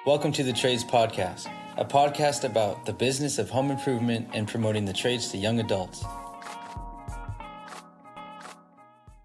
Welcome to the Trades Podcast, a podcast about the business of home improvement and promoting the trades to young adults.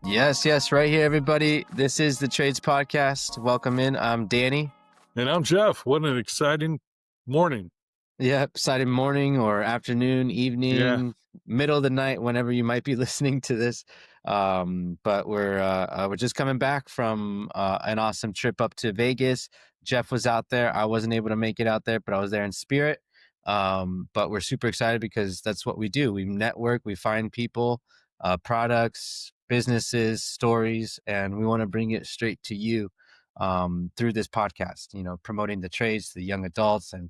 Yes, right here, everybody. This is the Trades Podcast. Welcome in. I'm Danny. And I'm Jeff. What an exciting morning. Yeah, exciting morning or afternoon, evening, middle of the night, whenever you might be listening to this. But we're just coming back from an awesome trip up to Vegas. Jeff was out there. I wasn't able to make it out there, but I was there in spirit. But we're super excited because that's what we do. We network, we find people, products, businesses, stories, and we want to bring it straight to you through this podcast, promoting the trades to the young adults and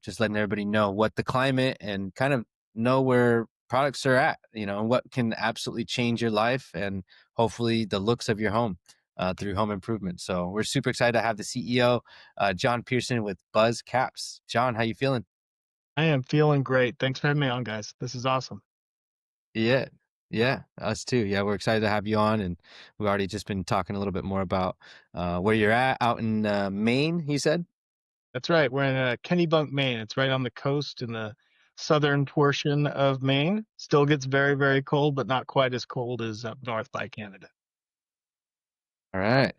just letting everybody know what the climate and kind of know where products are at, what can absolutely change your life and hopefully the looks of your home through home improvement. So we're super excited to have the CEO, John Pierson with BuzzCaps. John, how you feeling? I am feeling great. Thanks for having me on, guys. This is awesome. Yeah, us too. Yeah, we're excited to have you on, and we've already just been talking a little bit more about where you're at out in Maine, you said? That's right. We're in Kennebunk, Maine. It's right on the coast in the southern portion of Maine. Still gets very, very cold, but not quite as cold as up north by Canada. All right.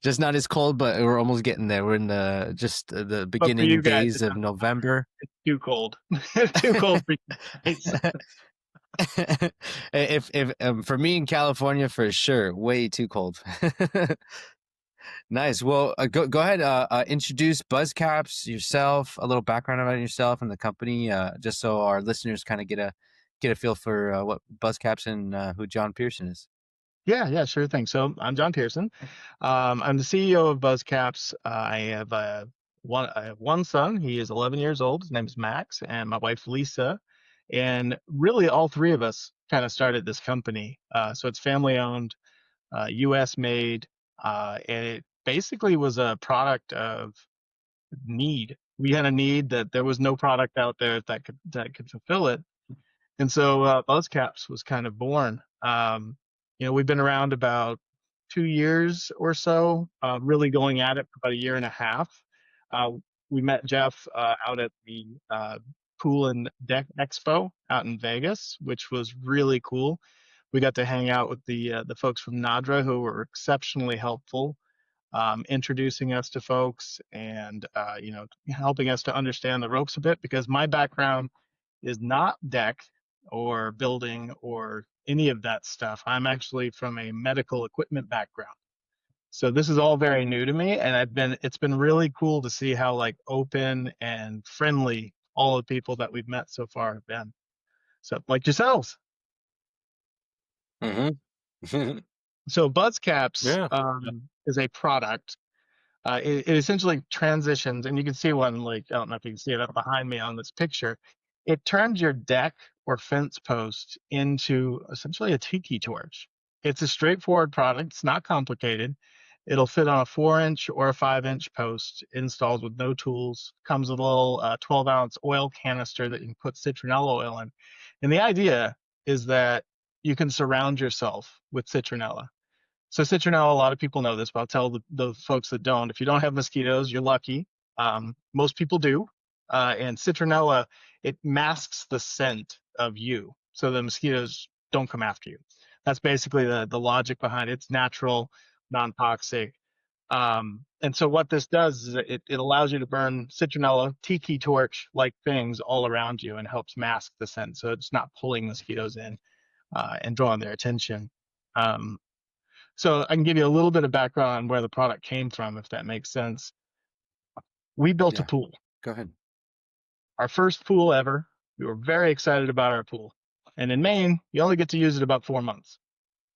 Just not as cold, but we're almost getting there. We're in the beginning days of November. It's too cold. Too cold for you guys. If for me in California, for sure, way too cold. Nice. Well, go ahead. Introduce BuzzCaps, yourself, a little background about yourself and the company, just so our listeners kind of get a feel for what BuzzCaps and who John Pierson is. Yeah, sure thing. So I'm John Pierson. I'm the CEO of BuzzCaps. I have one son. He is 11 years old. His name is Max, and my wife Lisa. And really, all three of us kind of started this company. So it's family owned, U.S. made, and it basically was a product of need. We had a need that there was no product out there that could fulfill it, and so BuzzCaps was kind of born. We've been around about 2 years or so, really going at it for about a year and a half. We met Jeff out at the Pool and Deck Expo out in Vegas, which was really cool. We got to hang out with the folks from NADRA who were exceptionally helpful, introducing us to folks and helping us to understand the ropes a bit, because my background is not deck or building or any of that stuff. I'm actually from a medical equipment background. So this is all very new to me, and it's been really cool to see how open and friendly all the people that we've met so far have been. So like yourselves. Mm-hmm. So BuzzCaps is a product. It essentially transitions, and you can see one, I don't know if you can see it up behind me on this picture. It turns your deck or fence post into essentially a Tiki torch. It's a straightforward product. It's not complicated. It'll fit on a 4-inch or a 5-inch post, installed with no tools. Comes with a little 12-ounce oil canister that you can put citronella oil in. And the idea is that you can surround yourself with citronella. So citronella, a lot of people know this, but I'll tell the folks that don't. If you don't have mosquitoes, you're lucky. Most people do. And citronella, it masks the scent of you, so the mosquitoes don't come after you. That's basically the logic behind it. It's natural, non-toxic. And so what this does is it allows you to burn citronella, Tiki torch-like things all around you, and helps mask the scent, so it's not pulling mosquitoes in and drawing their attention. So I can give you a little bit of background on where the product came from, if that makes sense. We built a pool. Go ahead. Our first pool ever. We were very excited about our pool. And in Maine, you only get to use it about 4 months.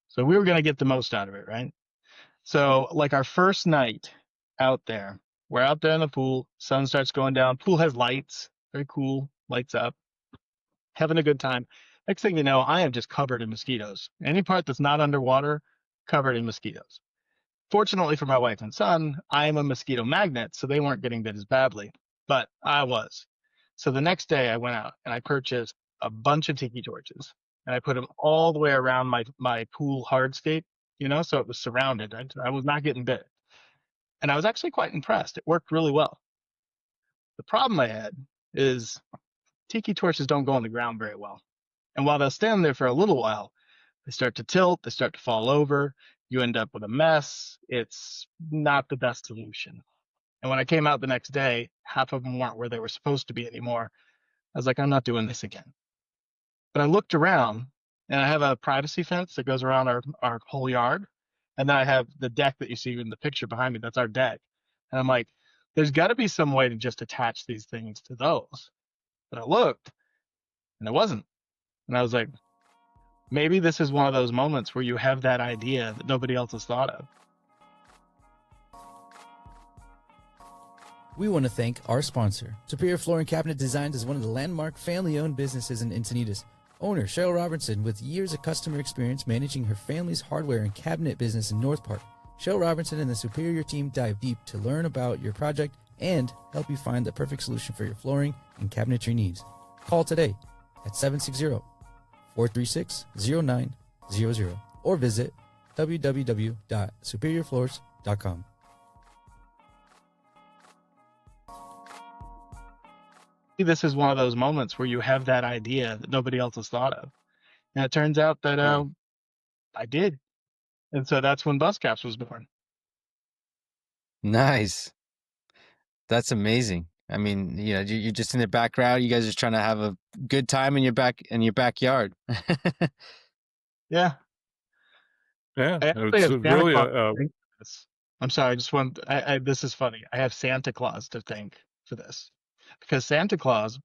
So we were going to get the most out of it, right? So our first night out there, we're out there in the pool, sun starts going down, pool has lights, very cool, lights up, having a good time. Next thing you know, I am just covered in mosquitoes. Any part that's not underwater, covered in mosquitoes. Fortunately for my wife and son, I am a mosquito magnet, so they weren't getting bit as badly, but I was. So the next day I went out and I purchased a bunch of Tiki torches, and I put them all the way around my pool hardscape, so it was surrounded. I was not getting bit. And I was actually quite impressed. It worked really well. The problem I had is tiki torches don't go on the ground very well. And while they'll stand there for a little while, they start to tilt, they start to fall over. You end up with a mess. It's not the best solution. And when I came out the next day, half of them weren't where they were supposed to be anymore. I was like, I'm not doing this again. But I looked around, and I have a privacy fence that goes around our whole yard. And then I have the deck that you see in the picture behind me. That's our deck. And I'm like, there's got to be some way to just attach these things to those. But I looked, and it wasn't. And I was like, maybe this is one of those moments where you have that idea that nobody else has thought of. We want to thank our sponsor. Superior Flooring Cabinet Designs is one of the landmark family-owned businesses in Encinitas. Owner Cheryl Robertson, with years of customer experience managing her family's hardware and cabinet business in North Park. Cheryl Robertson and the Superior team dive deep to learn about your project and help you find the perfect solution for your flooring and cabinetry needs. Call today at 760-436-0900 or visit www.superiorfloors.com. This is one of those moments where you have that idea that nobody else has thought of. And it turns out that I did. And so that's when BuzzCaps was born. Nice. That's amazing. I mean, you know, you're just in the background. You guys are just trying to have a good time in your backyard. Yeah. Yeah, I actually it's have Santa really Claus to thank for this. I'm sorry, I just want this is funny. I have Santa Claus to thank for this. Because Santa Claus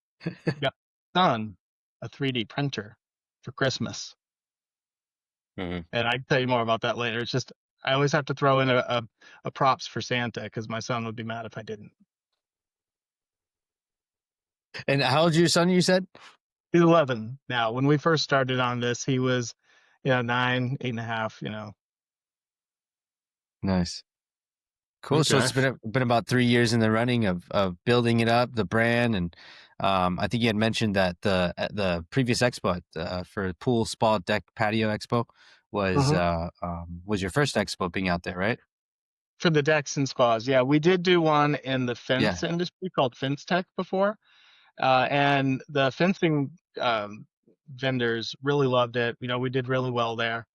got my son a 3D printer for Christmas. Mhm. And I can tell you more about that later. It's just I always have to throw in a props for Santa because my son would be mad if I didn't. And how old's your son, you said? He's 11 now. When we first started on this, he was, 9, 8.5. Nice. Cool. So Okay. it's been about 3 years in the running of building it up, the brand, and I think you had mentioned that the previous expo for pool, spa, deck, patio expo was your first expo being out there, right? For the decks and spas. Yeah, we did do one in the Yeah. fence industry called Fence Tech before. And the fencing vendors really loved it. We did really well there.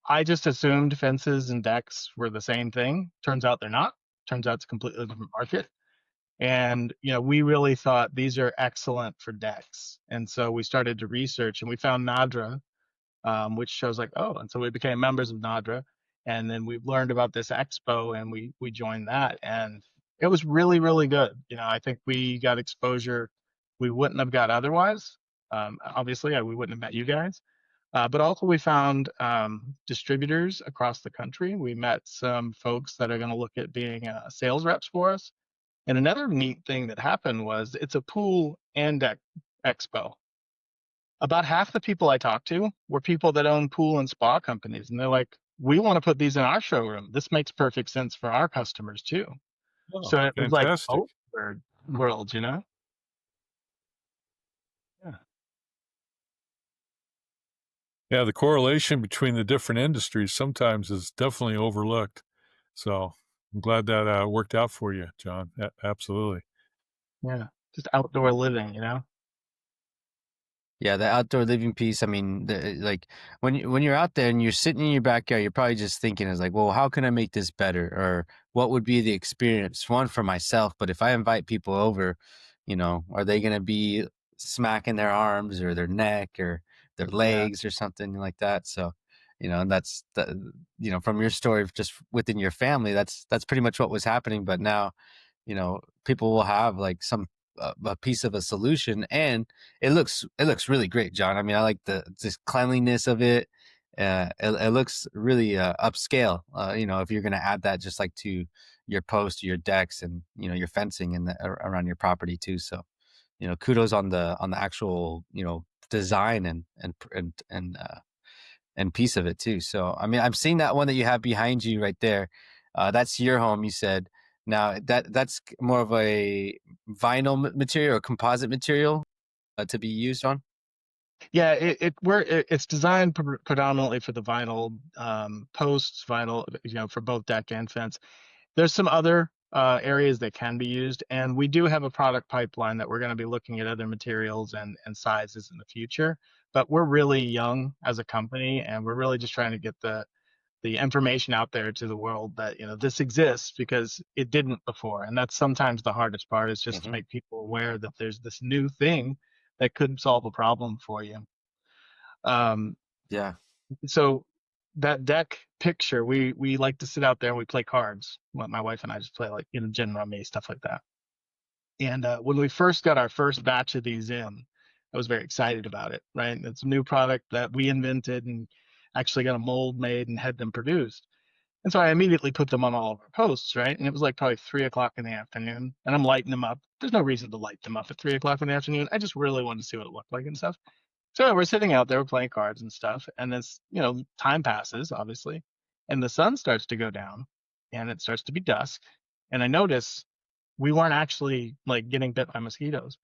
I just assumed fences and decks were the same thing. Turns out they're not. Turns out it's a completely different market. And, we really thought these are excellent for decks. And so we started to research and we found NADRA, which shows like, oh, and so we became members of NADRA. And then we learned about this expo and we joined that. And it was really, really good. I think we got exposure we wouldn't have got otherwise. Obviously, we wouldn't have met you guys. But also we found distributors across the country. We met some folks that are going to look at being sales reps for us. And another neat thing that happened was it's a pool and deck expo. About half the people I talked to were people that own pool and spa companies. And they're like, we want to put these in our showroom. This makes perfect sense for our customers too. Oh, So it was like fantastic. both worlds, Yeah. Yeah, the correlation between the different industries sometimes is definitely overlooked. So I'm glad that worked out for you, John. Absolutely. Yeah. Just outdoor living, Yeah, the outdoor living piece. I mean, like when you're out there and you're sitting in your backyard, you're probably just thinking is like, well, how can I make this better, or what would be the experience one for myself? But if I invite people over, are they going to be smacking their arms or their neck or their legs or something like that? So, and that's from your story, just within your family, that's pretty much what was happening. But now, people will have like a piece of a solution, and it looks really great, John. I mean, I like this cleanliness of it. It looks really upscale. If you're going to add that just like to your post, your decks, and your fencing and around your property too. So, kudos on the actual design and piece of it too. So, I mean, I'm seeing that one that you have behind you right there. That's your home, you said. Now that's more of a vinyl material or composite material to be used on. Yeah, it's designed predominantly for the vinyl posts, vinyl, for both deck and fence. there's some other areas that can be used, and we do have a product pipeline that we're going to be looking at other materials and sizes in the future. But we're really young as a company, and we're really just trying to get the information out there to the world that this exists, because it didn't before. And that's sometimes the hardest part, is just to make people aware that there's this new thing that could solve a problem for you. Yeah. So that deck picture, we like to sit out there and we play cards. My wife and I just play, like, gin rummy, stuff like that. And when we first got our first batch of these in, I was very excited about it, right? It's a new product that we invented and actually got a mold made and had them produced. And so I immediately put them on all of our posts, right? And it was like probably 3:00 in the afternoon, and I'm lighting them up. There's no reason to light them up at 3:00 in the afternoon. I just really wanted to see what it looked like and stuff. So we're sitting out there, we're playing cards and stuff, and this, time passes, obviously, and the sun starts to go down, and it starts to be dusk, and I notice we weren't actually, like, getting bit by mosquitoes.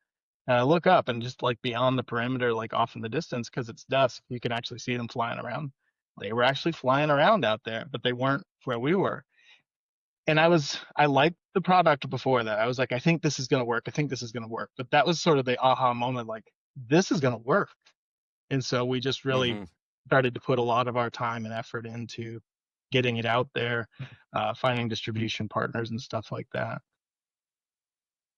And I look up, and just, like, beyond the perimeter, like off in the distance, because it's dusk, you can actually see them flying around. They were actually flying around out there, but they weren't where we were. And I liked the product before that. I was like, I think this is going to work. I think this is going to work. But that was sort of the aha moment, like, this is going to work. And so we just really started to put a lot of our time and effort into getting it out there, finding distribution partners and stuff like that.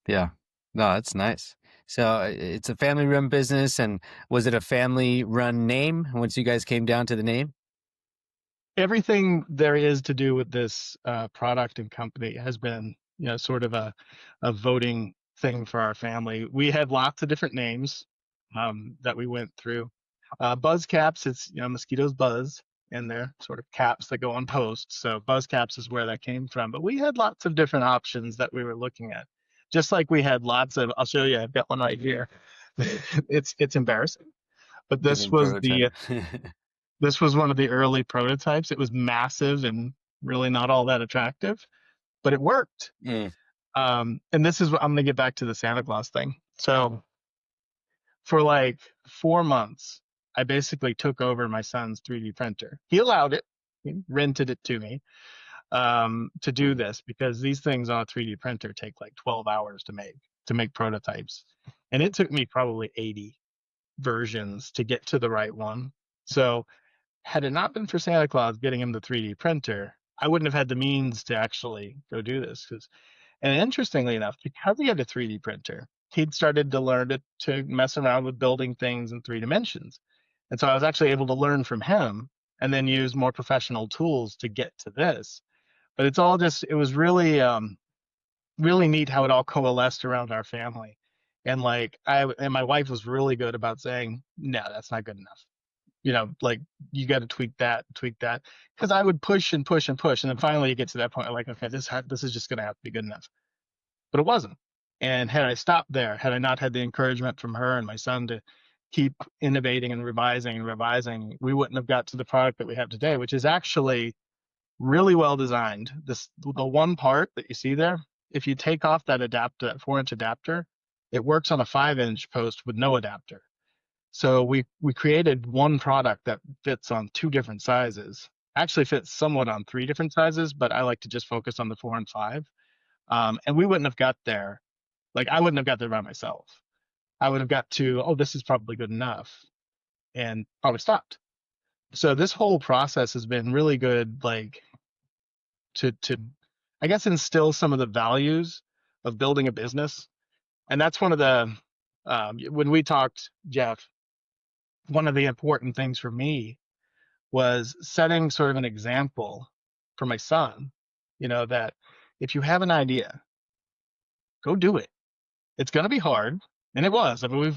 Yeah. No, that's nice. So it's a family-run business, and was it a family-run name once you guys came down to the name? Everything there is to do with this product and company has been, sort of a voting thing for our family. We had lots of different names that we went through. BuzzCaps, it's, mosquitoes buzz, and they're sort of caps that go on posts. So BuzzCaps is where that came from. But we had lots of different options that we were looking at. Just like we had lots of, I'll show you, I've got one right here. It's embarrassing. But this was this was one of the early prototypes. It was massive and really not all that attractive, but it worked. And this is what I'm going to get back to the Santa Claus thing. So for like 4 months, I basically took over my son's 3D printer. He allowed it, he rented it to me to do this, because these things on a 3D printer take like 12 hours to make prototypes. And it took me probably 80 versions to get to the right one. So had it not been for Santa Claus getting him the 3D printer, I wouldn't have had the means to actually go do this. And interestingly enough, because he had a 3D printer, he'd started to learn to mess around with building things in 3 dimensions. And so I was actually able to learn from him and then use more professional tools to get to this. But it's all just, it was really, really neat how it all coalesced around our family. And like, and my wife was really good about saying, no, that's not good enough. Like, you got to tweak that. Because I would push and push and push. And then finally you get to that point, like, okay, this is just going to have to be good enough. But it wasn't. And had I stopped there, had I not had the encouragement from her and my son to keep innovating and revising, we wouldn't have got to the product that we have today, which is actually really well designed. The one part that you see there, if you take off that adapter, that 4-inch adapter, it works on a 5-inch post with no adapter. So we created one product that fits on 2 different sizes. Actually fits somewhat on 3 different sizes, but I like to just focus on the 4 and 5. And we wouldn't have got there. Like, I wouldn't have got there by myself. I would have got to, oh, this is probably good enough, and probably stopped. So this whole process has been really good, like, to I guess instill some of the values of building a business. And that's one of the, when we talked, Jeff, one of the important things for me was setting sort of an example for my son, that if you have an idea, go do it. It's going to be hard. And it was. I mean,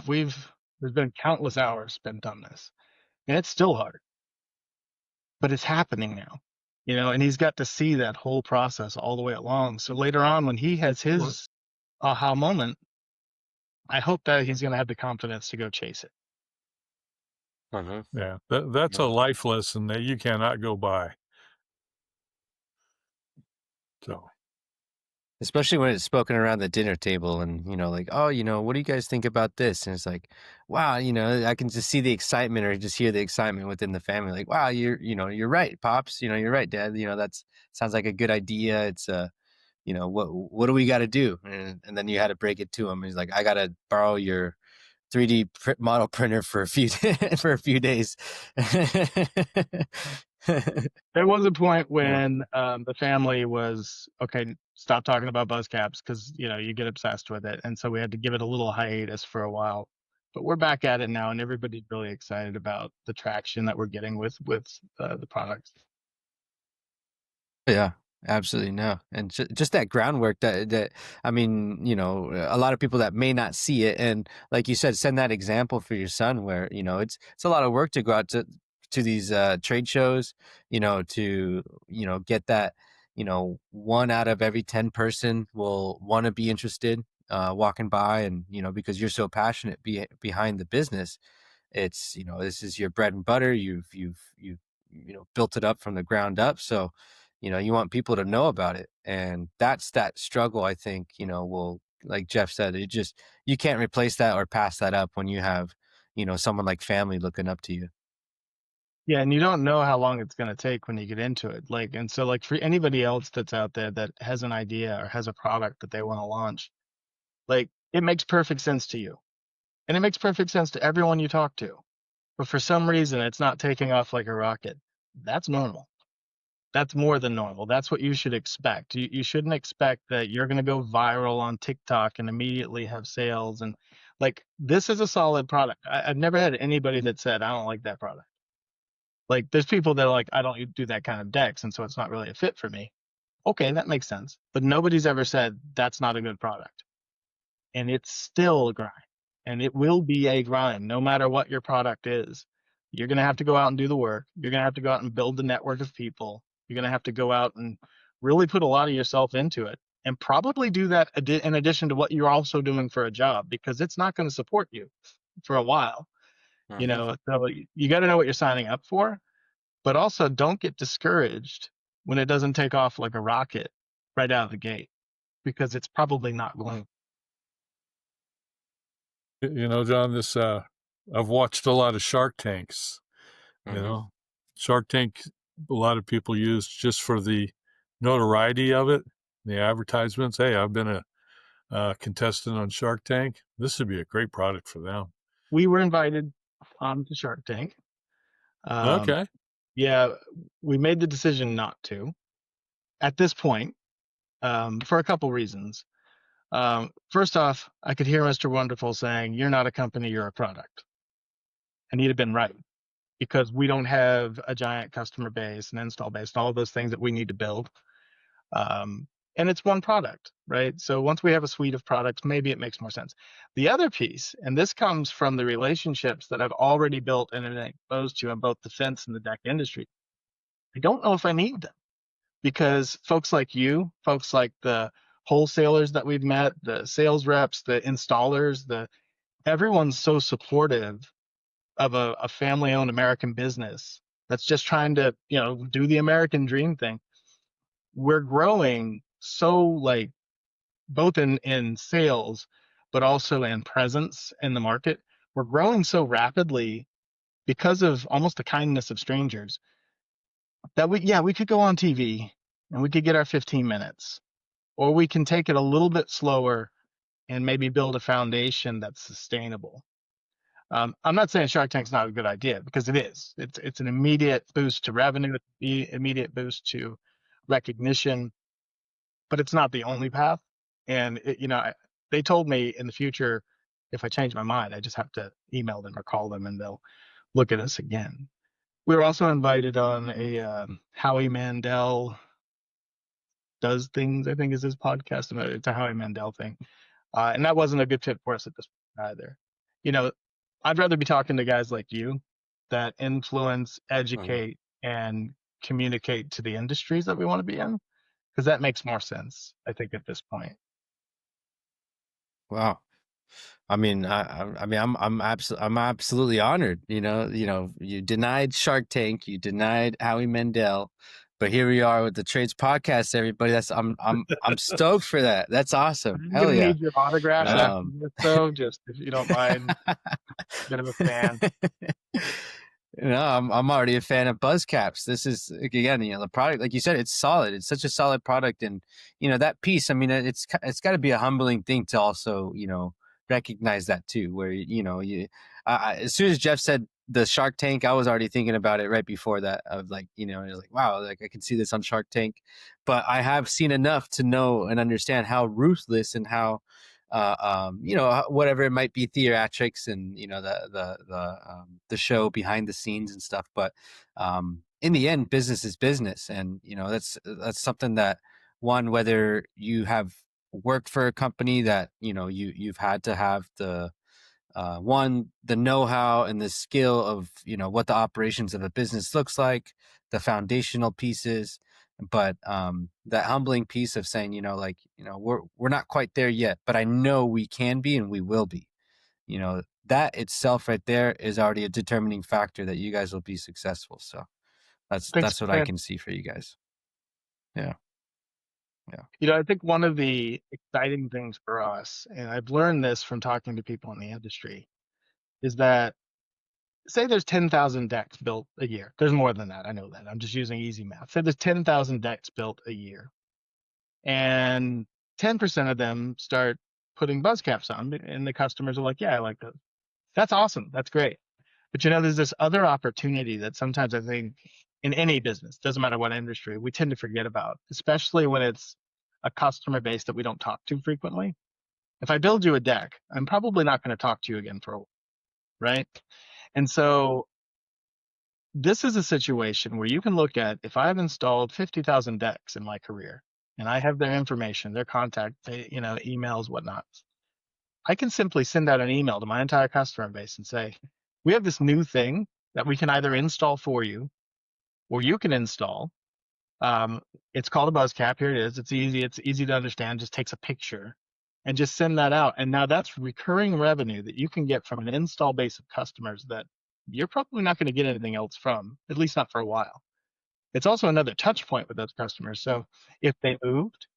there's been countless hours spent on this, and it's still hard, but it's happening now, and he's got to see that whole process all the way along. So later on, when he has his aha moment, I hope that he's going to have the confidence to go chase it. Yeah, that's a life lesson that you cannot go by. So, especially when it's spoken around the dinner table, and like, oh, what do you guys think about this? And it's like, wow, I can just see the excitement, or just hear the excitement within the family. Like, wow, you're right, pops. You're right, dad. That's sounds like a good idea. It's what do we got to do? And then you had to break it to him. He's like, I got to borrow your 3D model printer for a few days. There was a point when the family was, okay, stop talking about BuzzCaps because, you get obsessed with it. And so we had to give it a little hiatus for a while. But we're back at it now, and everybody's really excited about the traction that we're getting with the products. Yeah, absolutely. No. And just that groundwork that I mean, a lot of people that may not see it, and like you said, send that example for your son where, it's a lot of work to go out to these trade shows, to, get that, 1 out of every 10 person will want to be interested walking by, and, because you're so passionate behind the business. It's, this is your bread and butter. You've built it up from the ground up. So, you want people to know about it. And that's that struggle, I think, will, like Jeff said, you can't replace that or pass that up when you have, someone like family looking up to you. Yeah, and you don't know how long it's going to take when you get into it. And so for anybody else that's out there that has an idea or has a product that they want to launch, it makes perfect sense to you. And it makes perfect sense to everyone you talk to. But for some reason, it's not taking off like a rocket. That's normal. That's more than normal. That's what you should expect. You shouldn't expect that you're going to go viral on TikTok and immediately have sales. And this is a solid product. I've never had anybody that said, I don't like that product. There's people that are like, I don't do that kind of decks, and so it's not really a fit for me. Okay, that makes sense. But nobody's ever said that's not a good product. And it's still a grind. And it will be a grind no matter what your product is. You're going to have to go out and do the work. You're going to have to go out and build the network of people. You're going to have to go out and really put a lot of yourself into it, and probably do that in addition to what you're also doing for a job, because it's not going to support you for a while. So you got to know what you're signing up for, but also don't get discouraged when it doesn't take off like a rocket right out of the gate, because it's probably not going. John, I've watched a lot of Shark Tanks. Shark Tank, a lot of people use just for the notoriety of it, the advertisements. Hey, I've been a contestant on Shark Tank. This would be a great product for them. We were invited on to Shark Tank. Okay. Yeah, we made the decision not to at this point, for a couple reasons. First off, I could hear Mr. Wonderful saying, "You're not a company, you're a product." And he'd have been right, because we don't have a giant customer base and install base and all of those things that we need to build. And it's one product, right? So once we have a suite of products, maybe it makes more sense. The other piece, and this comes from the relationships that I've already built and am exposed to in both the fence and the deck industry, I don't know if I need them, because folks like you, folks like the wholesalers that we've met, the sales reps, the installers, everyone's so supportive of a family-owned American business that's just trying to, do the American dream thing. We're growing so both in sales, but also in presence in the market. We're growing so rapidly because of almost the kindness of strangers that we could go on TV and we could get our 15 minutes, or we can take it a little bit slower and maybe build a foundation that's sustainable. I'm not saying Shark Tank's not a good idea, because it is. It's an immediate boost to revenue, immediate boost to recognition, but it's not the only path. And they told me in the future, if I change my mind, I just have to email them or call them, and they'll look at us again. We were also invited on a Howie Mandel Does Things, I think is his podcast. It's a Howie Mandel thing. And that wasn't a good fit for us at this point either. I'd rather be talking to guys like you that influence, educate, and communicate to the industries that we want to be in, because that makes more sense, I think, at this point. Wow. I mean, I'm absolutely honored. You denied Shark Tank, you denied Howie Mandel, but here we are with the Trades Podcast. Everybody, I'm stoked for that. That's awesome. I'm Hell gonna yeah! need your autographs after this, though, just if you don't mind. Bit of a fan. I'm already a fan of BuzzCaps. This is, again, the product, like you said, it's solid. It's such a solid product, and that piece. I mean, it's got to be a humbling thing to also recognize that too. Where as soon as Jeff said the Shark Tank, I was already thinking about it right before that. Of like, it was like, wow, like I can see this on Shark Tank, but I have seen enough to know and understand how ruthless and how whatever it might be, theatrics and the show behind the scenes and stuff. But in the end, business is business, and that's something that, one, whether you have worked for a company that you've had to have the the know-how and the skill of what the operations of a business looks like, the foundational pieces, but that humbling piece of saying we're not quite there yet, but I know we can be and we will be. That itself right there is already a determining factor that you guys will be successful. So that's what I can see for you guys. Yeah. I think one of the exciting things for us, and I've learned this from talking to people in the industry, is that, say there's 10,000 decks built a year. There's more than that. I know that. I'm just using easy math. Say there's 10,000 decks built a year, and 10% of them start putting BuzzCaps on, and the customers are like, yeah, I like those. That's awesome. That's great. But there's this other opportunity that sometimes I think in any business, doesn't matter what industry, we tend to forget about, especially when it's a customer base that we don't talk to frequently. If I build you a deck, I'm probably not going to talk to you again for a while, right? And so this is a situation where you can look at, if I've installed 50,000 decks in my career and I have their information, their contact, emails, whatnot, I can simply send out an email to my entire customer base and say, we have this new thing that we can either install for you or you can install. It's called a BuzzCap. Here it is. It's easy to understand. Just takes a picture and just send that out. And now that's recurring revenue that you can get from an install base of customers that you're probably not going to get anything else from, at least not for a while. It's also another touch point with those customers. So if they moved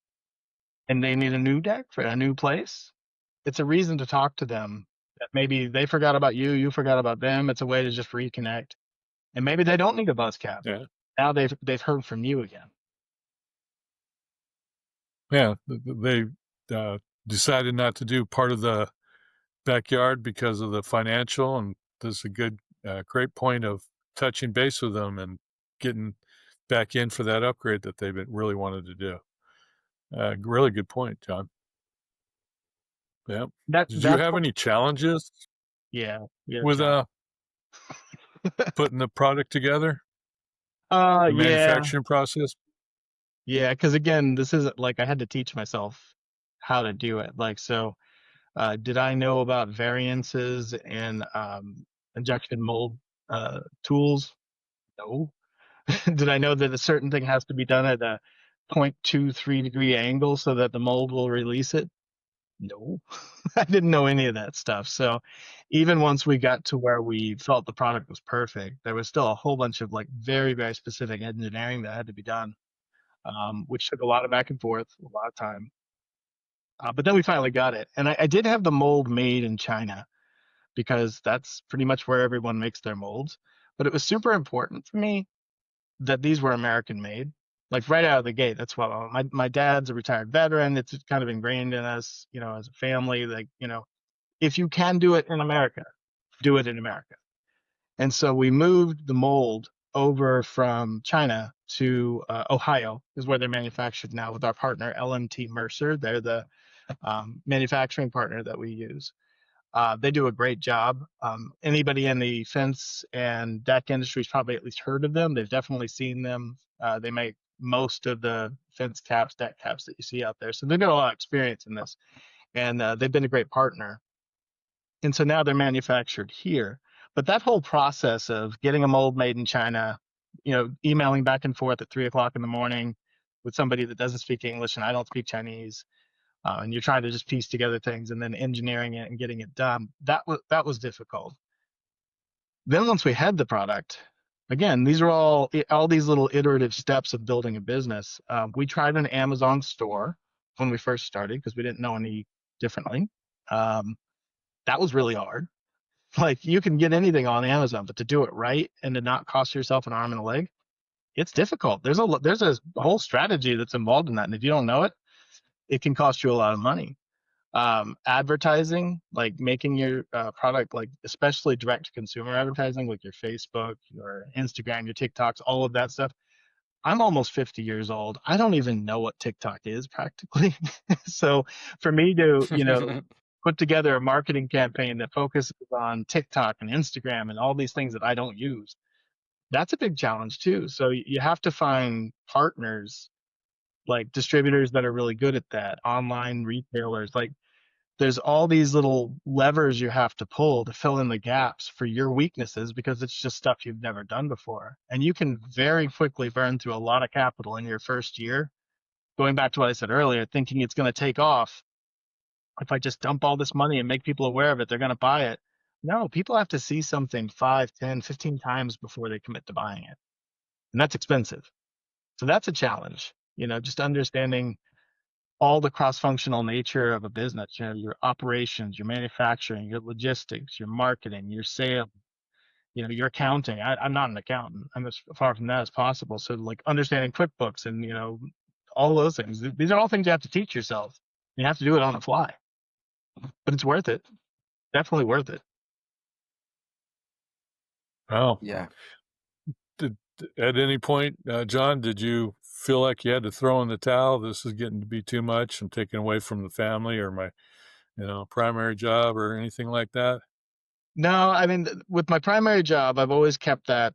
and they need a new deck for a new place, it's a reason to talk to them. That maybe they forgot about you, you forgot about them. It's a way to just reconnect. And maybe they don't need a BuzzCap. Yeah. Now they've heard from you again. Yeah, they decided not to do part of the backyard because of the financial, and this is a good, great point of touching base with them and getting back in for that upgrade that they've really wanted to do. Really good point, John. Yeah. Did you have any challenges? Yeah. With putting the product together? The manufacturing process? Yeah, because again, this isn't like I had to teach myself how to do it. Like, so did I know about variances and injection mold tools? No. Did I know that a certain thing has to be done at a 0.23 degree angle so that the mold will release it? No. I didn't know any of that stuff. So even once we got to where we felt the product was perfect, there was still a whole bunch of like very, very specific engineering that had to be done, which took a lot of back and forth, a lot of time. But then we finally got it. And I did have the mold made in China because that's pretty much where everyone makes their molds. But it was super important for me that these were American made. Like right out of the gate, that's what my dad's a retired veteran. It's kind of ingrained in us, as a family. Like, if you can do it in America, do it in America. And so we moved the mold over from China to Ohio, is where they're manufactured now with our partner LMT Mercer. They're the manufacturing partner that we use. They do a great job. Anybody in the fence and deck industry has probably at least heard of them. They've definitely seen them. They make most of the fence caps, deck caps that you see out there. So they've got a lot of experience in this, and they've been a great partner. And so now they're manufactured here. But that whole process of getting a mold made in China, emailing back and forth at 3:00 in the morning with somebody that doesn't speak English and I don't speak Chinese, and you're trying to just piece together things and then engineering it and getting it done, that was difficult. Then once we had the product, again, these are all these little iterative steps of building a business. We tried an Amazon store when we first started because we didn't know any differently. That was really hard. Like you can get anything on Amazon, but to do it right and to not cost yourself an arm and a leg, it's difficult. There's a whole strategy that's involved in that, and if you don't know it, it can cost you a lot of money. Advertising, like making your product, like especially direct to consumer advertising, like your Facebook, your Instagram, your TikToks, all of that stuff. I'm almost 50 years old. I don't even know what TikTok is practically. So for me to, put together a marketing campaign that focuses on TikTok and Instagram and all these things that I don't use, that's a big challenge too. So you have to find partners, like distributors that are really good at that, online retailers. Like there's all these little levers you have to pull to fill in the gaps for your weaknesses, because it's just stuff you've never done before. And you can very quickly burn through a lot of capital in your first year. Going back to what I said earlier, thinking it's going to take off. If I just dump all this money and make people aware of it, they're going to buy it. No, people have to see something 5, 10, 15 times before they commit to buying it. And that's expensive. So that's a challenge, just understanding all the cross-functional nature of a business, your operations, your manufacturing, your logistics, your marketing, your sales, your accounting. I'm not an accountant. I'm as far from that as possible. So like understanding QuickBooks and, all those things. These are all things you have to teach yourself. You have to do it on the fly, but it's worth it. Definitely worth it. Wow. Yeah. At any point, John, did you feel like you had to throw in the towel? This is getting to be too much. I'm taking away from the family or my, primary job or anything like that? No, I mean, with my primary job, I've always kept that,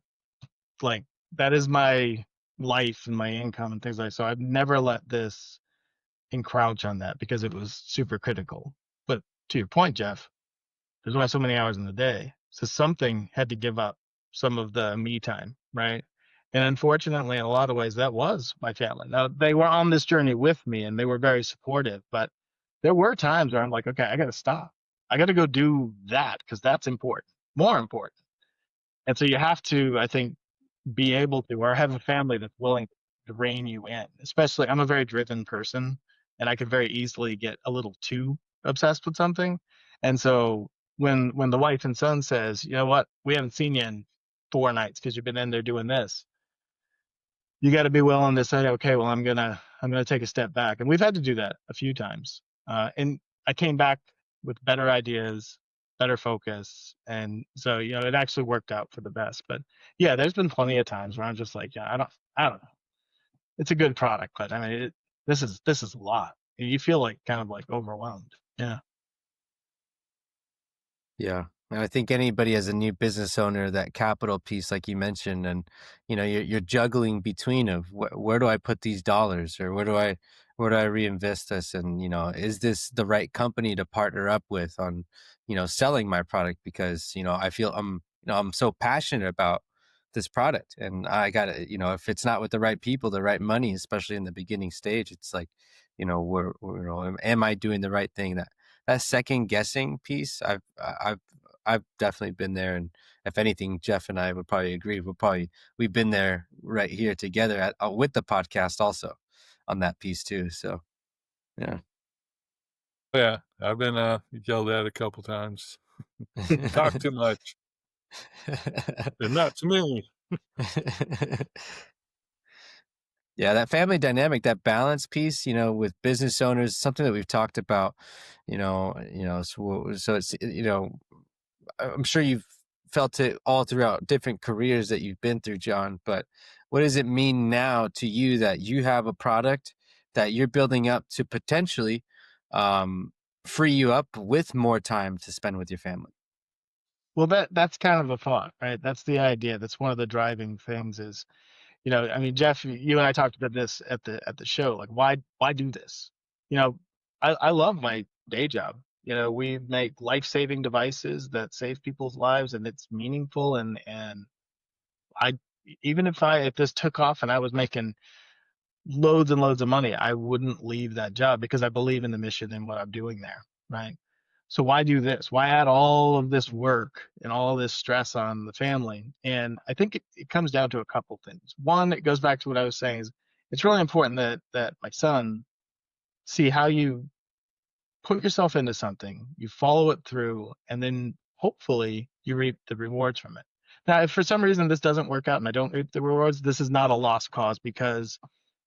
like, that is my life and my income and things like that. So I've never let this encroach on that because it was super critical. But to your point, Jeff, there's only so many hours in the day. So something had to give up some of the me time, right? And unfortunately, in a lot of ways, that was my family. Now, they were on this journey with me and they were very supportive, but there were times where I'm like, okay, I got to stop. I got to go do that because that's important, more important. And so you have to, I think, be able to, or have a family that's willing to rein you in. Especially, I'm a very driven person, and I could very easily get a little too obsessed with something. And so when the wife and son says, you know what, we haven't seen you in 4 nights because you've been in there doing this, you got to be willing to say, okay, well, I'm gonna take a step back. And we've had to do that a few times. And I came back with better ideas, better focus, and so it actually worked out for the best. But yeah, there's been plenty of times where I'm just like, yeah, I don't know. It's a good product, but I mean, this is a lot. You feel like kind of like overwhelmed. Yeah. Yeah. And I think anybody as a new business owner, that capital piece, like you mentioned, and you're juggling between of where do I put these dollars, or where do I reinvest this, and is this the right company to partner up with on selling my product, because I feel I'm so passionate about this product, and I got to if it's not with the right people, the right money, especially in the beginning stage, it's like am I doing the right thing? That second guessing piece, I've definitely been there, and if anything, Jeff and I would probably agree. We've been there right here together with the podcast also on that piece too. So yeah. Yeah, I've been yelled at a couple times. Talk too much. And not to me. Yeah, that family dynamic, that balance piece, with business owners, something that we've talked about, so it's, I'm sure you've felt it all throughout different careers that you've been through, John, but what does it mean now to you that you have a product that you're building up to potentially free you up with more time to spend with your family? Well, that's kind of a thought, right? That's the idea. That's one of the driving things is, I mean, Jeff, you and I talked about this at the show. Like, why do this? I love my day job. We make life-saving devices that save people's lives, and it's meaningful. And I, even if this took off and I was making loads and loads of money, I wouldn't leave that job because I believe in the mission and what I'm doing there, right? So why do this? Why add all of this work and all this stress on the family? And I think it comes down to a couple things. One, it goes back to what I was saying, is it's really important that my son see how you put yourself into something, you follow it through, and then hopefully you reap the rewards from it. Now, if for some reason this doesn't work out and I don't reap the rewards, this is not a lost cause, because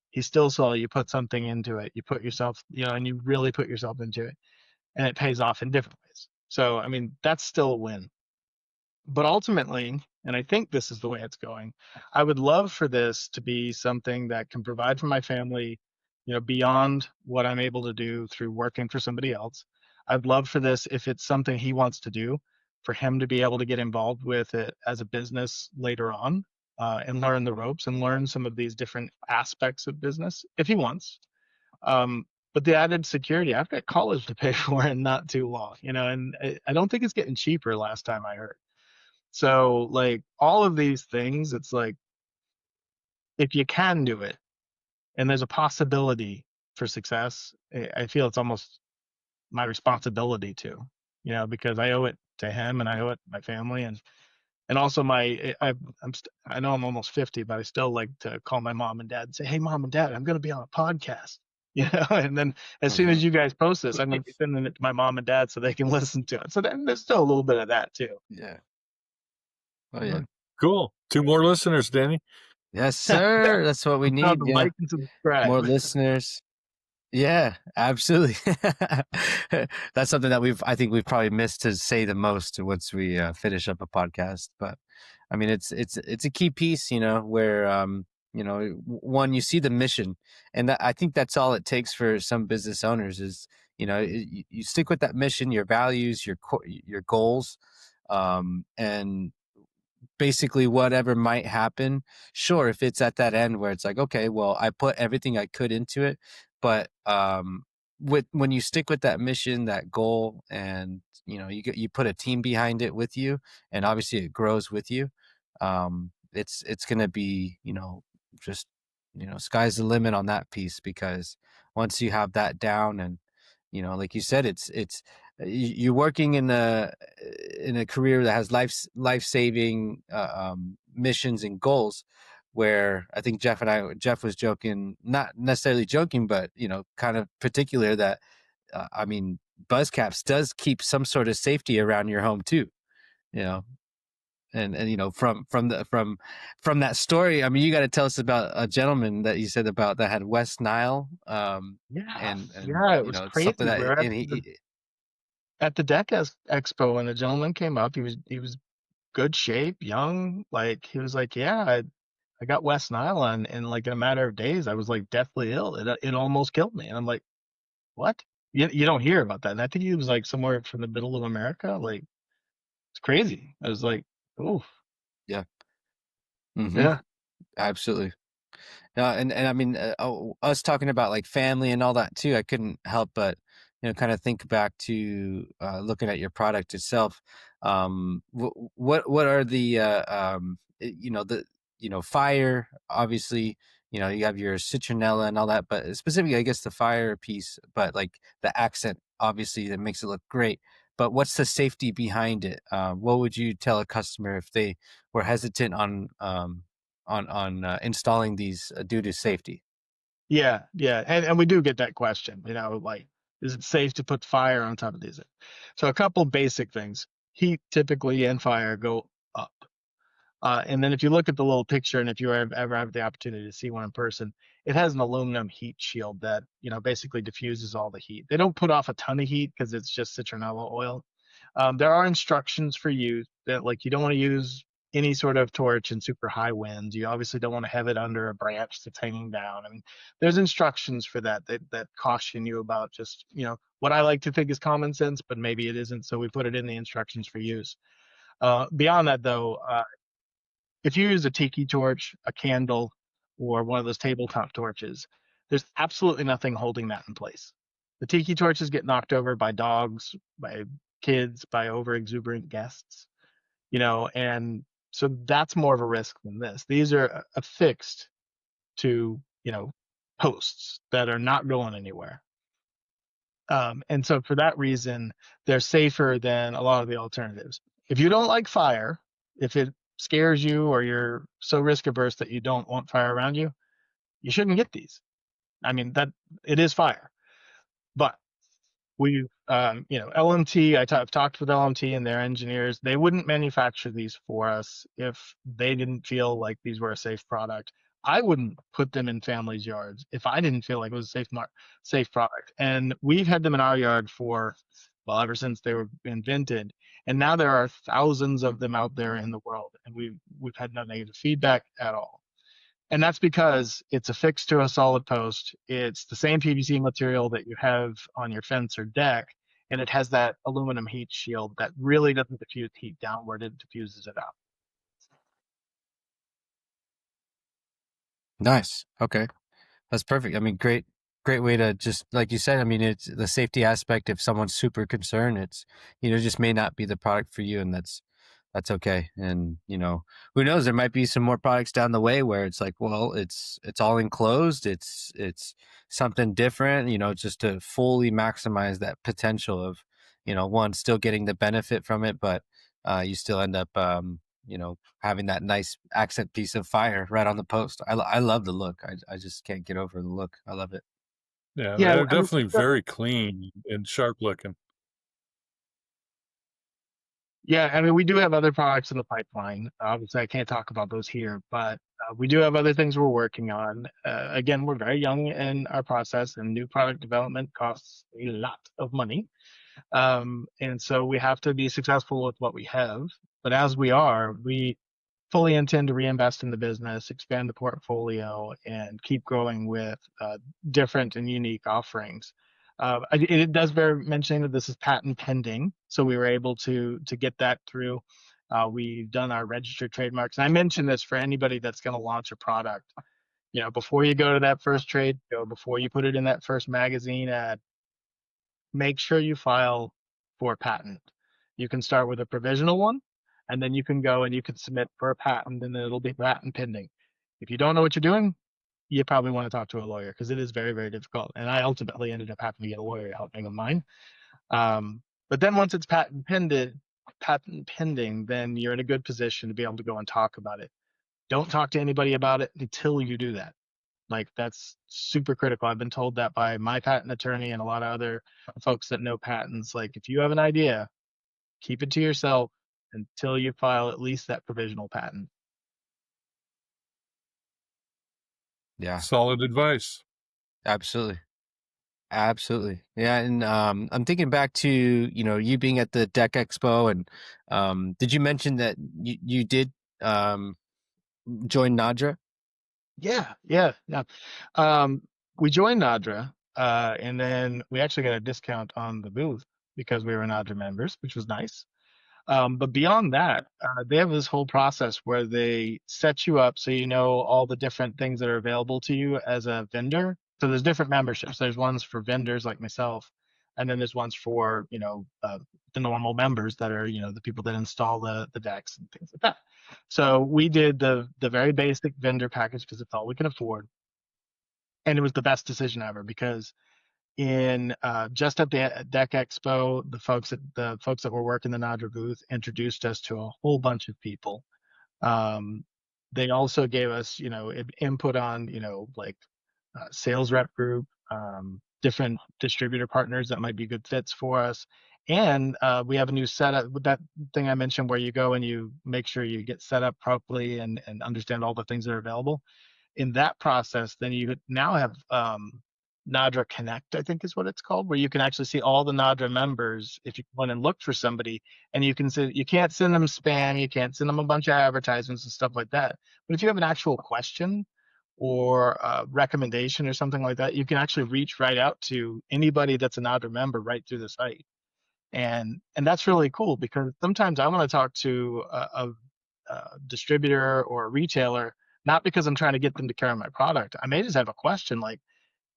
he still saw you put something into it. You put yourself, and you really put yourself into it, and it pays off in different ways. So, I mean, that's still a win. But ultimately, and I think this is the way it's going, I would love for this to be something that can provide for my family, beyond what I'm able to do through working for somebody else. I'd love for this, if it's something he wants to do, for him to be able to get involved with it as a business later on, and learn the ropes and learn some of these different aspects of business if he wants. But the added security, I've got college to pay for in not too long, and I don't think it's getting cheaper last time I heard. So, like, all of these things, it's like, if you can do it and there's a possibility for success, I feel it's almost my responsibility to, because I owe it to him and I owe it to my family, and also I know I'm almost 50, but I still like to call my mom and dad and say, "Hey, mom and dad, I'm going to be on a podcast." And then as soon as you guys post this, I'm going to be sending it to my mom and dad so they can listen to it. So then there's still a little bit of that too. Yeah. Oh yeah. Cool. 2 more listeners, Danny. Yes, sir. That's what we need. Yeah. Like and subscribe. More listeners. Yeah, absolutely. That's something that I think we've probably missed to say the most once we finish up a podcast. But I mean, it's a key piece, where one, you see the mission, and I think that's all it takes for some business owners is you stick with that mission, your values, your goals, and basically whatever might happen. Sure, if it's at that end where it's like, okay, well, I put everything I could into it, but when you stick with that mission, that goal, and you put a team behind it with you, and obviously it grows with you, it's gonna be just sky's the limit on that piece, because once you have that down, and like you said, it's you're working in a career that has life-saving missions and goals, where I think Jeff was joking, not necessarily joking, but kind of particular, that I mean, BuzzCaps does keep some sort of safety around your home too, and from that story, I mean, you got to tell us about a gentleman that you said about that had West Nile, Yeah, and it was crazy. something that, We're and at the Deck Expo, and the gentleman came up. He was good shape, young. Like, he was like, "Yeah, I got West Nile, and like in a matter of days, I was like deathly ill. It almost killed me." And I'm like, "What? You don't hear about that?" And I think he was like somewhere from the middle of America. Like, it's crazy. I was like, "Oh, yeah, mm-hmm. yeah." Absolutely. And I mean, us talking about like family and all that too, I couldn't help but kind of think back to looking at your product itself. What are the fire, obviously, you have your citronella and all that, but specifically, I guess, the fire piece, but like the accent, obviously, that makes it look great. But what's the safety behind it? What would you tell a customer if they were hesitant on installing these due to safety? Yeah, yeah, and we do get that question, like, is it safe to put fire on top of these? So a couple basic things. Heat typically and fire go up. And then if you look at the little picture, and if you ever have the opportunity to see one in person, it has an aluminum heat shield that, basically diffuses all the heat. They don't put off a ton of heat because it's just citronella oil. There are instructions for use that, like, you don't want to use any sort of torch in super high winds. You obviously don't want to have it under a branch that's hanging down. I mean, there's instructions for that caution you about just, what I like to think is common sense, but maybe it isn't. So we put it in the instructions for use. Beyond that, though, if you use a tiki torch, a candle, or one of those tabletop torches, there's absolutely nothing holding that in place. The tiki torches get knocked over by dogs, by kids, by over exuberant guests, and so that's more of a risk than this. These are affixed to, posts that are not going anywhere. And so for that reason, they're safer than a lot of the alternatives. If you don't like fire, if it scares you, or you're so risk averse that you don't want fire around you, you shouldn't get these. I mean, that it is fire. But we've, LMT, I've talked with LMT and their engineers. They wouldn't manufacture these for us if they didn't feel like these were a safe product. I wouldn't put them in families' yards if I didn't feel like it was a safe product. And we've had them in our yard for, well, ever since they were invented. And now there are thousands of them out there in the world, and we've had no negative feedback at all. And that's because it's affixed to a solid post. It's the same PVC material that you have on your fence or deck, and it has that aluminum heat shield that really doesn't diffuse heat downward, it diffuses it up. Nice. Okay. That's perfect. I mean, great way to, just like you said, I mean, it's the safety aspect. If someone's super concerned, it's, just may not be the product for you, and that's okay. And, who knows, there might be some more products down the way where it's like, well, it's all enclosed. It's something different, just to fully maximize that potential of, one, still getting the benefit from it, but you still end up, having that nice accent piece of fire right on the post. I love the look. I just can't get over the look. I love it. Yeah, Yeah, they're definitely very clean and sharp looking. Yeah, I mean, we do have other products in the pipeline. Obviously, I can't talk about those here, but we do have other things we're working on. Again, we're very young in our process, and new product development costs a lot of money. And so we have to be successful with what we have. But as we are, we fully intend to reinvest in the business, expand the portfolio, and keep growing with different and unique offerings. It does bear mentioning that this is patent pending, so we were able to get that through. We've done our registered trademarks. And I mention this for anybody that's going to launch a product. Before you go to that first trade show, before you put it in that first magazine ad, make sure you file for a patent. You can start with a provisional one, and then you can go and you can submit for a patent, and it'll be patent pending. If you don't know what you're doing, you probably want to talk to a lawyer, because it is very, very difficult. And I ultimately ended up having to get a lawyer to help me with mine. But then once it's patent pending, then you're in a good position to be able to go and talk about it. Don't talk to anybody about it until you do that. Like, that's super critical. I've been told that by my patent attorney and a lot of other folks that know patents. Like, if you have an idea, keep it to yourself until you file at least that provisional patent. Yeah. Solid advice. Absolutely. Yeah. And I'm thinking back to, you being at the Deck Expo, and did you mention that you did join Nadra? Yeah. We joined Nadra, and then we actually got a discount on the booth because we were Nadra members, which was nice. But beyond that, they have this whole process where they set you up so you know all the different things that are available to you as a vendor. So there's different memberships. There's ones for vendors like myself, and then there's ones for the normal members that are the people that install the decks and things like that. So we did the very basic vendor package because it's all we can afford, and it was the best decision ever because in just at the Deck Expo, the folks that were working the Nadra booth introduced us to a whole bunch of people. They also gave us, input on, like sales rep group, different distributor partners that might be good fits for us. And we have a new setup with that thing I mentioned where you go and you make sure you get set up properly and understand all the things that are available. In that process, then you now have Nadra Connect, I think is what it's called, where you can actually see all the Nadra members if you went and looked for somebody, and you can say you can't send them spam, you can't send them a bunch of advertisements and stuff like that. But if you have an actual question or a recommendation or something like that, you can actually reach right out to anybody that's a Nadra member right through the site. And that's really cool because sometimes I want to talk to a distributor or a retailer, not because I'm trying to get them to carry my product. I may just have a question like,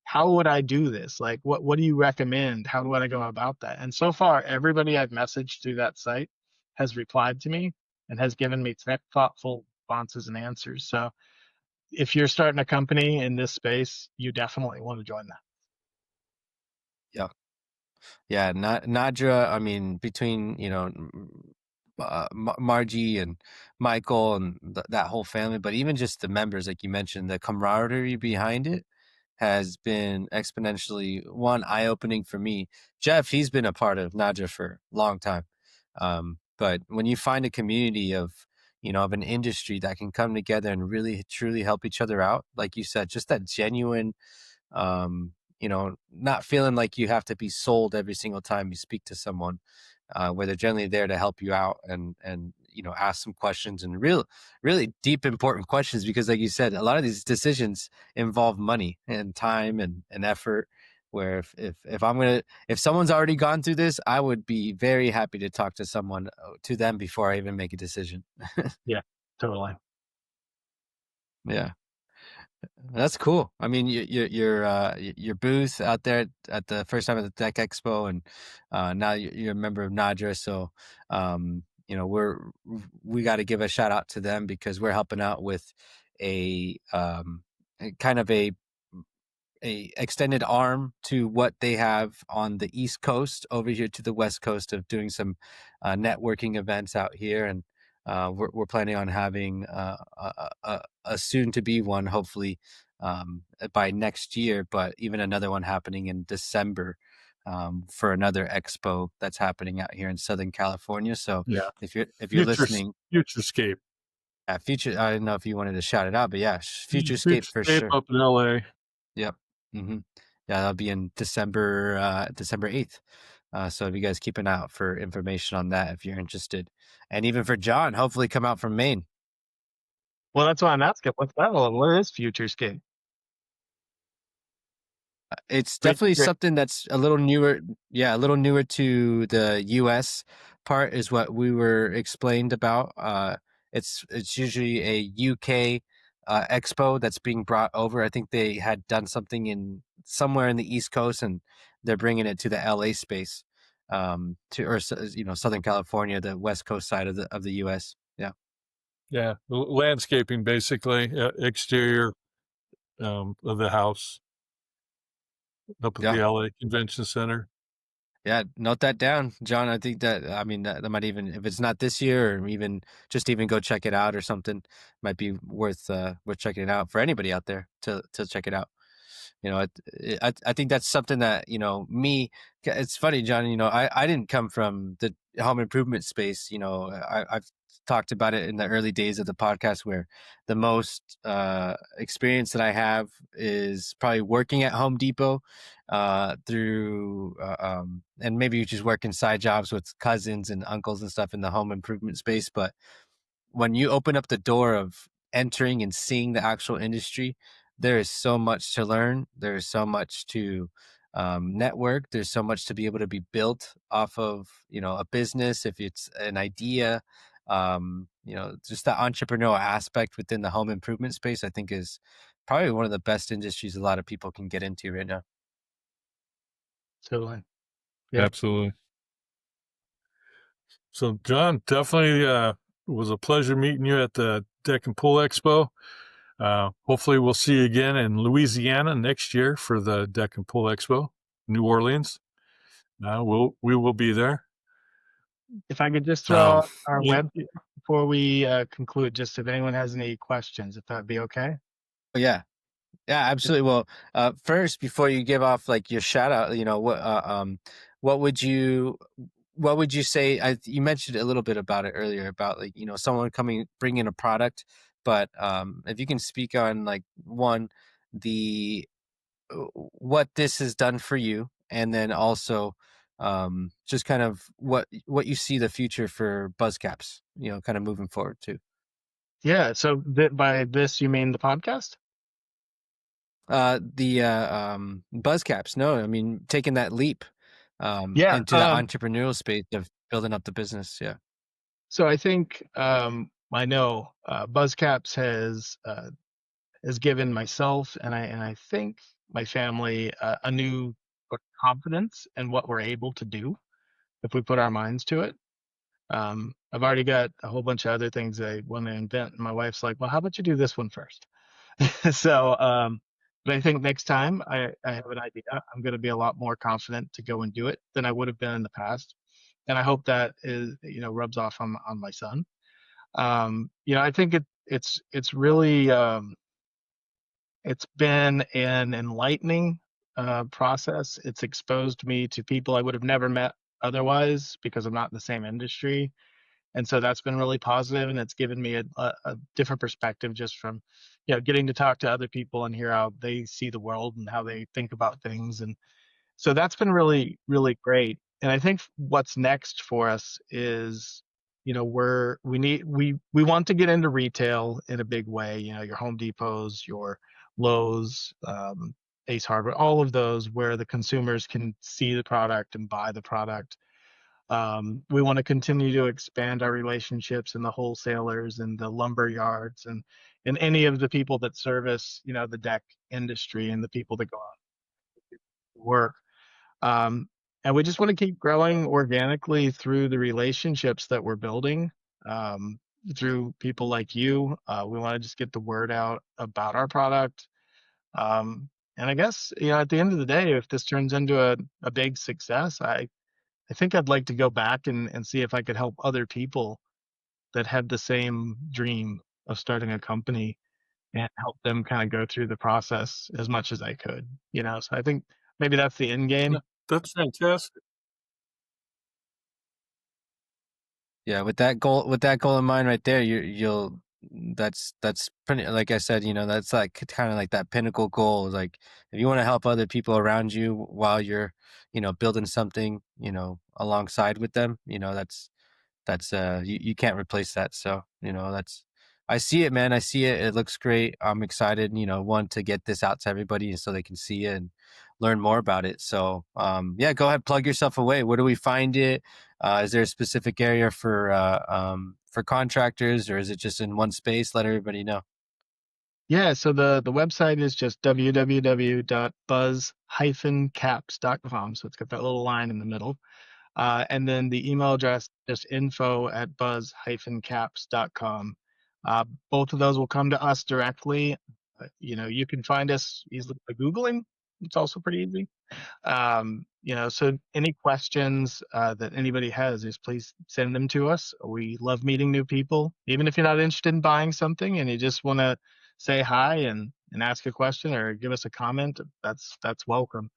how would I do this? Like, what do you recommend? How do I go about that? And so far, everybody I've messaged through that site has replied to me and has given me thoughtful responses and answers. So if you're starting a company in this space, you definitely want to join that. Yeah. Nadra, I mean, between, Margie and Michael and that whole family, but even just the members, like you mentioned, the camaraderie behind it has been exponentially eye-opening for me. Jeff, he's been a part of Nadja for a long time. But when you find a community of an industry that can come together and really truly help each other out, like you said, just that genuine, not feeling like you have to be sold every single time you speak to someone, where they're generally there to help you out and ask some questions and really deep, important questions, because like you said, a lot of these decisions involve money and time and effort, where if someone's already gone through this, I would be very happy to talk to them before I even make a decision. Yeah, totally. Yeah. That's cool. I mean, your booth out there at the first time at the Tech Expo, and now you're a member of Nadra. So, we got to give a shout out to them, because we're helping out with a kind of a extended arm to what they have on the East Coast over here to the West Coast, of doing some networking events out here, and we're planning on having a soon to be one, hopefully by next year, but even another one happening in December, for another expo that's happening out here in Southern California. So Yeah. if you're listening, Futurescape. Future, I don't know if you wanted to shout it out, but yeah, Futurescape for sure. Up in LA. Yep. Yeah, that'll be in December 8th. So if you guys keep an eye out for information on that, if you're interested, and even for John, hopefully come out from Maine. Well, that's why I'm asking. What's that all? Where is Futurescape? It's definitely Great. something that's a little newer. Yeah, a little newer to the U.S. part is what we were explained about. It's usually a UK expo that's being brought over. I think they had done something somewhere in the East Coast, and they're bringing it to the LA space, Southern California, the West Coast side of the U.S. Yeah. Yeah, landscaping, basically, exterior of the house up at the LA Convention Center. Yeah, note that down, John. I think that might, even if it's not this year, or even go check it out or something, might be worth checking it out for anybody out there to check it out. I think that's something that it's funny, John. I didn't come from the home improvement space. I've talked about it in the early days of the podcast, where the most experience that I have is probably working at Home Depot and maybe you just working side jobs with cousins and uncles and stuff in the home improvement space. But when you open up the door of entering and seeing the actual industry, there is so much to learn. There's so much to network. There's so much to be able to be built off of, a business, if it's an idea. Just that entrepreneurial aspect within the home improvement space, I think, is probably one of the best industries a lot of people can get into right now. Totally. Yeah. Absolutely. So, John, definitely was a pleasure meeting you at the Deck and Pool Expo. Hopefully we'll see you again in Louisiana next year for the Deck and Pool Expo, New Orleans. We will be there. If I could just throw out our web before we conclude, just if anyone has any questions, if that'd be okay. Yeah, absolutely. Well, first, before you give off like your shout out, what would you say? You mentioned a little bit about it earlier, about like, someone bringing a product, but if you can speak on like what this has done for you, and then also just kind of what you see the future for BuzzCaps, kind of moving forward too. Yeah. So by this, you mean the podcast? The BuzzCaps. No, I mean taking that leap into the entrepreneurial space of building up the business. Yeah. So I think I know BuzzCaps has given myself and I think my family a new confidence in what we're able to do if we put our minds to it. I've already got a whole bunch of other things I want to invent, and my wife's like, "Well, how about you do this one first?" So, but I think next time I have an idea, I'm going to be a lot more confident to go and do it than I would have been in the past, and I hope that is rubs off on my son. I think it's really It's been an enlightening process. It's exposed me to people I would have never met otherwise because I'm not in the same industry. And so that's been really positive, and it's given me a different perspective just from, getting to talk to other people and hear how they see the world and how they think about things. And so that's been really, really great. And I think what's next for us is, we want to get into retail in a big way. Your Home Depots, your Lowe's, Ace Hardware, all of those where the consumers can see the product and buy the product. We want to continue to expand our relationships in the wholesalers and the lumber yards and any of the people that service, the deck industry and the people that go out to work. And we just want to keep growing organically through the relationships that we're building, through people like you. We want to just get the word out about our product. And I guess, at the end of the day, if this turns into a big success, I think I'd like to go back and see if I could help other people that had the same dream of starting a company and help them kind of go through the process as much as I could, So I think maybe that's the end game. That's fantastic. Yeah, with that goal in mind right there, you'll that's pretty, like I said, that's like kind of like that pinnacle goal is like if you want to help other people around you while you're, building something, alongside with them, that's you can't replace that. So, I see it, man. I see it. It looks great. I'm excited, one, to get this out to everybody so they can see it and learn more about it. So, yeah, go ahead, plug yourself away. Where do we find it? Is there a specific area for contractors, or is it just in one space? Let everybody know. Yeah, so the website is just www.buzz-caps.com. So it's got that little line in the middle. And then the email address, just info@buzz-caps.com. Both of those will come to us directly. You can find us easily by Googling. It's also pretty easy. So any questions that anybody has, is please send them to us. We love meeting new people. Even if you're not interested in buying something and you just want to say hi and ask a question or give us a comment, that's welcome.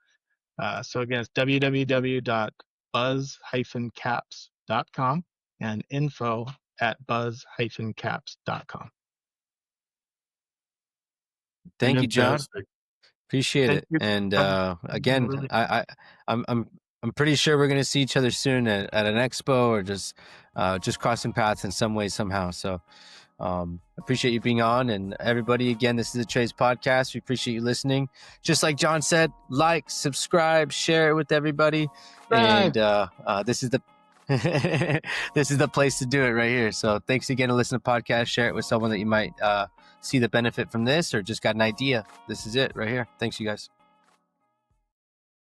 So again, it's www.buzz-caps.com and info@buzz-caps.com. Thank you, John. Fantastic. Appreciate Thank it. you. And again, Really- I'm pretty sure we're gonna see each other soon at an expo or just crossing paths in some way somehow. So appreciate you being on, and everybody, again, this is the Trace Podcast. We appreciate you listening. Just like John said, like, subscribe, share it with everybody. Right. And this is the this is the place to do it right here. So thanks again to listen to the podcast. Share it with someone that you might see the benefit from this or just got an idea. This is it right here. Thanks, you guys.